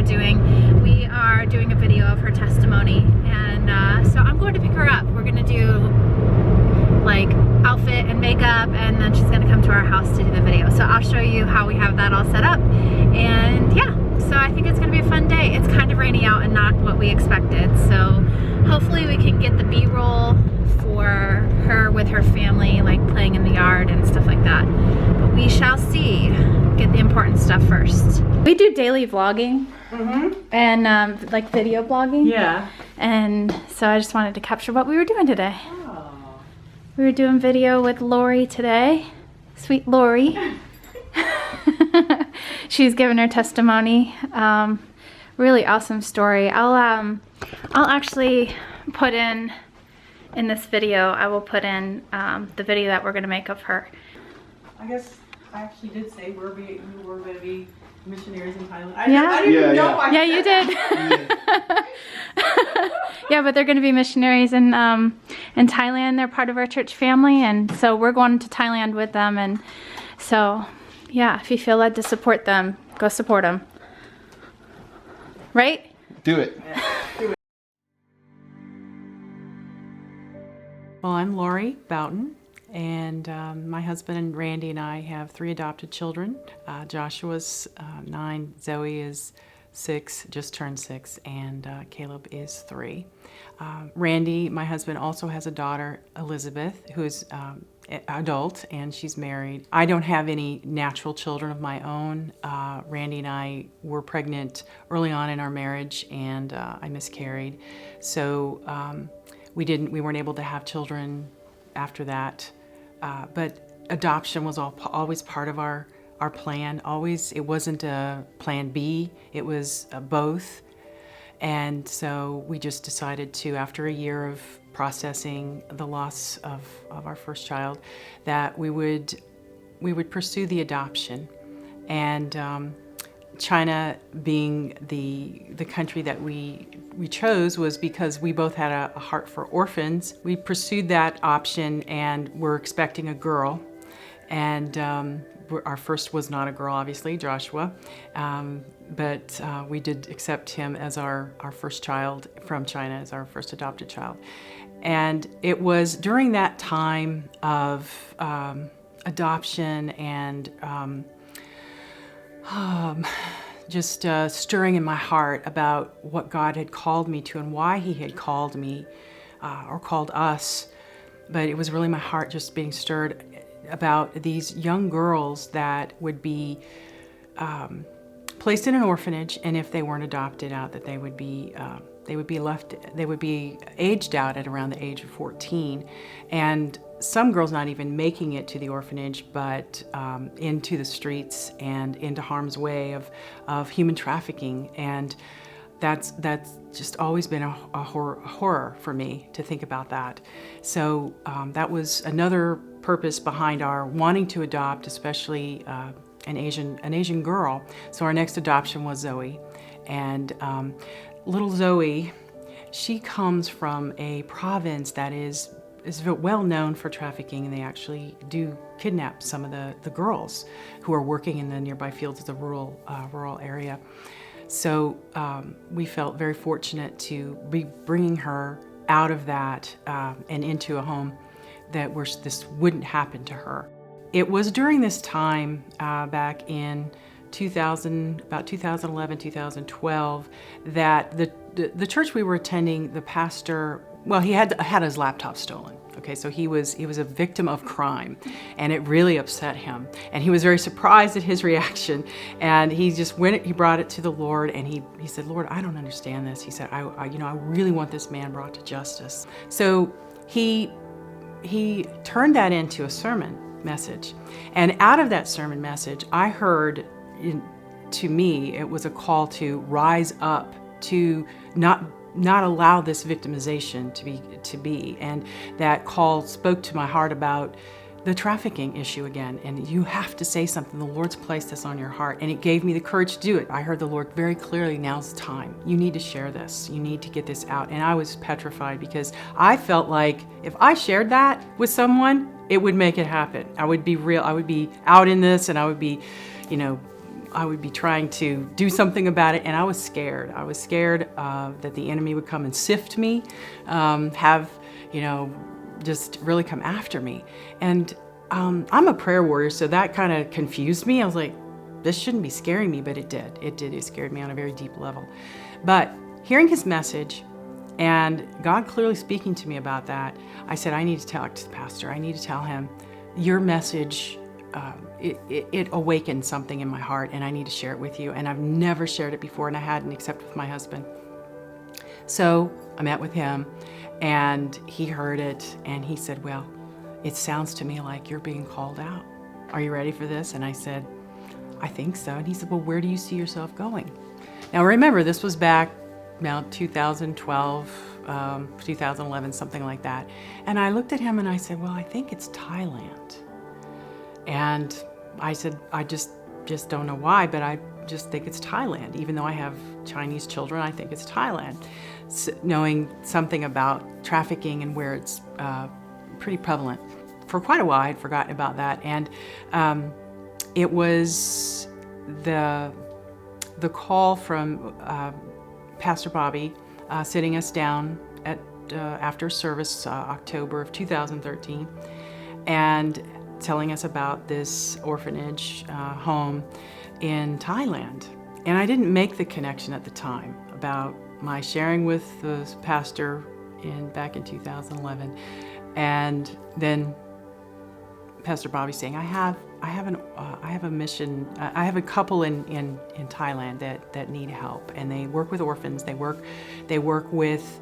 doing. We are doing a video of her testimony, and so I'm going to pick her up. We're gonna do like outfit and makeup, and then she's gonna come to our house to do the video. So I'll show you how we have that all set up, and yeah, so I think it's gonna be a fun day. It's kind of rainy out and not what we expected, so hopefully we can get the B-roll for her with her family, like playing in the yard and stuff like that. But we shall see. Get the important stuff first. We do daily vlogging and like video blogging. Yeah. And so I just wanted to capture what we were doing today. Oh. We were doing video with Lori today. Sweet Lori. She's giving her testimony. Really awesome story. I'll actually put in this video, I will put in the video that we're gonna make of her. I guess I actually did say we were going to be missionaries in Thailand. I Yeah. didn't even know. Yeah, you did. Yeah, but they're going to be missionaries in Thailand. They're part of our church family, and so we're going to Thailand with them. And so, yeah, if you feel led to support them, go support them. Right? Do it. Yeah, do it. Well, I'm Lori Boughton. And my husband and Randy and I have 3 adopted children. Joshua's 9, Zoe is 6, just turned 6, and Caleb is 3. Randy, my husband, also has a daughter, Elizabeth, who is adult, and she's married. I don't have any natural children of my own. Randy and I were pregnant early on in our marriage, and I miscarried. So we weren't able to have children after that. But adoption was always part of our plan. Always, it wasn't a plan B, it was both. And so we just decided to, after a year of processing the loss of our first child, that we would pursue the adoption. And China being the country that we chose was because we both had a heart for orphans. We pursued that option, and we're expecting a girl. And our first was not a girl, obviously, Joshua. But we did accept him as our first child from China, as our first adopted child. And it was during that time of adoption and just stirring in my heart about what God had called me to and why He had called me or called us. But it was really my heart just being stirred about these young girls that would be placed in an orphanage, and if they weren't adopted out, that they would be aged out at around the age of 14. And some girls not even making it to the orphanage, but into the streets and into harm's way of human trafficking. And that's just always been a horror for me to think about that. So that was another purpose behind our wanting to adopt, especially an Asian girl. So our next adoption was Zoe. And little Zoe, she comes from a province that is well known for trafficking, and they actually do kidnap some of the girls who are working in the nearby fields of the rural area. So we felt very fortunate to be bringing her out of that and into a home that where this wouldn't happen to her. It was during this time back in about 2011, 2012, that the church we were attending, the pastor, well, he had his laptop stolen. Okay, so he was a victim of crime, and it really upset him. And he was very surprised at his reaction, and he brought it to the Lord, and he said, Lord, I don't understand this. He said, I really want this man brought to justice. So he turned that into a sermon message. And out of that sermon message, I heard, to me, it was a call to rise up, to not allow this victimization to be. And that call spoke to my heart about the trafficking issue again. And you have to say something. The Lord's placed this on your heart. And it gave me the courage to do it. I heard the Lord very clearly, now's the time. You need to share this. You need to get this out. And I was petrified because I felt like if I shared that with someone, it would make it happen. I would be real. I would be out in this, and I would be, I would be trying to do something about it, and I was scared. I was scared that the enemy would come and sift me, just really come after me. And I'm a prayer warrior, so that kind of confused me. I was like, this shouldn't be scaring me, but it did. It did. It scared me on a very deep level. But hearing his message and God clearly speaking to me about that, I said, I need to talk to the pastor. I need to tell him your message. It awakened something in my heart, and I need to share it with you. And I've never shared it before, and I hadn't, except with my husband. So I met with him, and he heard it, and he said, well, it sounds to me like you're being called out. Are you ready for this? And I said, I think so. And he said, well, where do you see yourself going? Now remember, this was back now 2012, 2011, something like that. And I looked at him and I said, well, I think it's Thailand. And I said, I just don't know why, but I just think it's Thailand. Even though I have Chinese children, I think it's Thailand. So, knowing something about trafficking and where it's pretty prevalent. For quite a while, I had forgotten about that. And it was the call from Pastor Bobby sitting us down at after service, October of 2013, and telling us about this orphanage home in Thailand. And I didn't make the connection at the time about my sharing with the pastor back in 2011, and then Pastor Bobby saying, I have a mission. I have a couple in Thailand that need help, and they work with orphans. They work with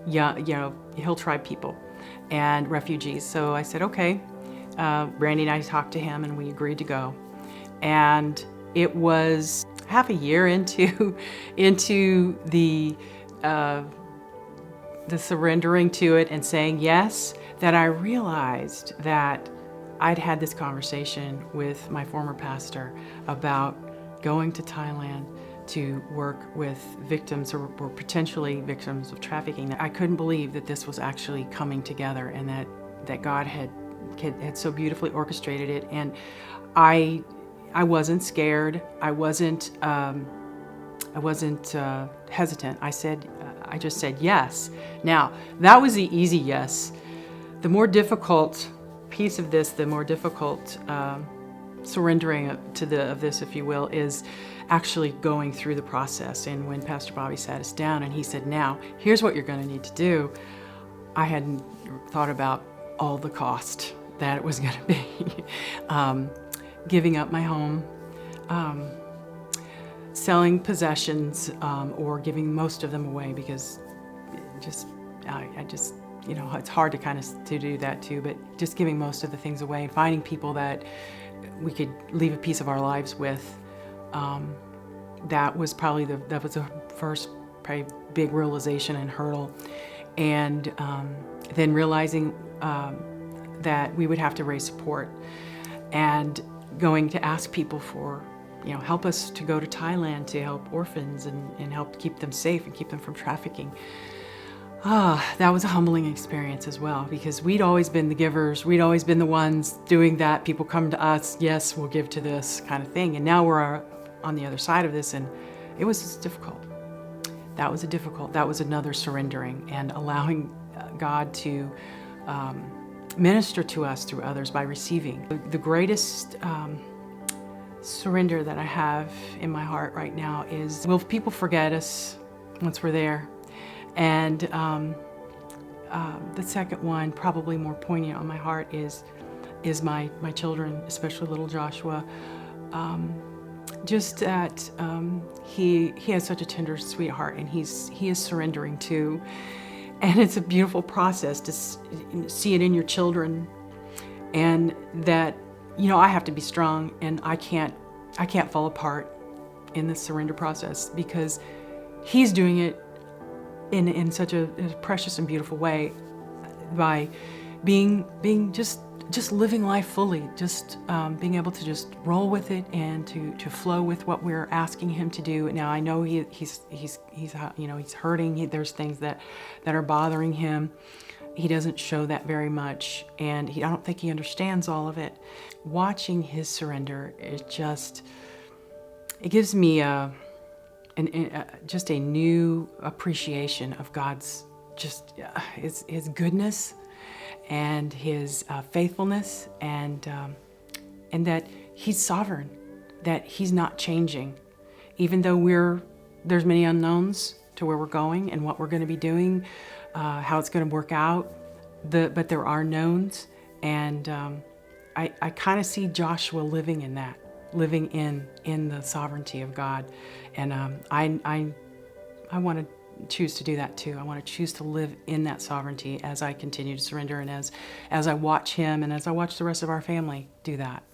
Hill Tribe people and refugees. So I said, okay. Brandy and I talked to him, and we agreed to go. And it was half a year into the surrendering to it and saying yes, that I realized that I'd had this conversation with my former pastor about going to Thailand to work with victims or potentially victims of trafficking. I couldn't believe that this was actually coming together, and that God had so beautifully orchestrated it. And I wasn't scared. I wasn't hesitant. I just said yes. Now, that was the easy yes. The more difficult piece of this, the more difficult surrendering of this, if you will, is actually going through the process. And when Pastor Bobby sat us down and he said, now, here's what you're going to need to do, I hadn't thought about all the cost that it was going to be. Giving up my home, selling possessions, or giving most of them away, because I just it's hard to do that too, but just giving most of the things away and finding people that we could leave a piece of our lives with. That was probably the first probably big realization and hurdle. And then realizing that we would have to raise support, and going to ask people for, help us to go to Thailand to help orphans and help keep them safe and keep them from trafficking. That was a humbling experience as well, because we'd always been the givers. We'd always been the ones doing that. People come to us, yes, we'll give to this kind of thing. And now we're on the other side of this, and it was difficult. That was another surrendering and allowing God to minister to us through others by receiving. The greatest surrender that I have in my heart right now is, will people forget us once we're there? And the second one, probably more poignant on my heart, is my children, especially little Joshua. Just that he has such a tender, sweet heart, and he is surrendering too. And it's a beautiful process to see it in your children, and that I have to be strong, and I can't fall apart in the surrender process, because he's doing it in such a precious and beautiful way, by being just living life fully, just being able to just roll with it and to flow with what we're asking him to do. Now I know he's hurting. There's things that are bothering him. He doesn't show that very much, and I don't think he understands all of it. Watching his surrender, it just it gives me just a new appreciation of God's his goodness and his faithfulness, and that he's sovereign, that he's not changing, even though there's many unknowns to where we're going and what we're going to be doing, how it's going to work out. But there are knowns, and I kind of see Joshua living in that, living in the sovereignty of God, and I want to choose to do that too. I want to choose to live in that sovereignty as I continue to surrender, and as I watch him and as I watch the rest of our family do that.